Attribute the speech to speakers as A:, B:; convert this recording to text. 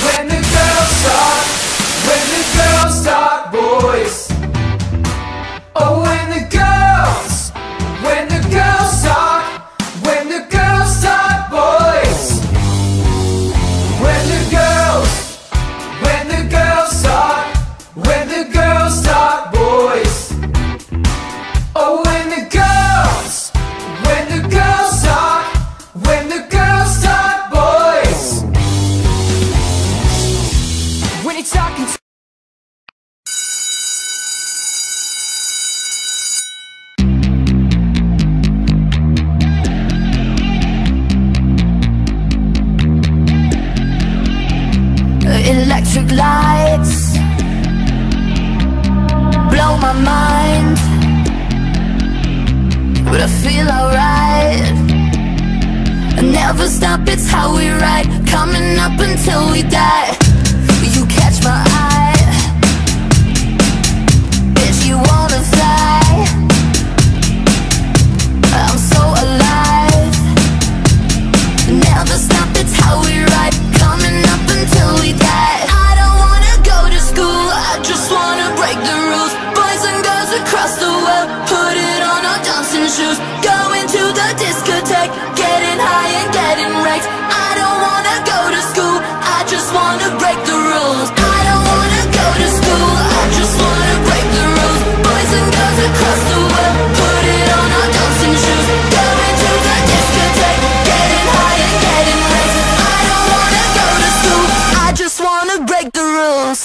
A: When the girls talk, when the girls talk, boys. Oh, when the girls talk, when the girls talk, boys. When the girls talk, when the girls talk, boys. Oh, when the girls talk, when the girls talk, boys. When you're talking to
B: electric lights blow my mind, but I feel alright. I never stop, it's how we ride, coming up until we die. You catch my eye, bitch, you wanna fly. I'm so alive. Never stop, it's how we ride, coming up until we die. I don't wanna go to school, I just wanna break the rules. Boys and girls across the world, put it on our dancing shoes. Going to the discotheque, getting high and getting wrecked. I don't wanna go to school, I just wanna break the rules. I don't wanna go to school, I just wanna break the rules. Boys and girls across the world, put it on our dancing shoes. Going to the discotheque, getting high and getting wrecked. I don't wanna go to school, I just wanna break the rules.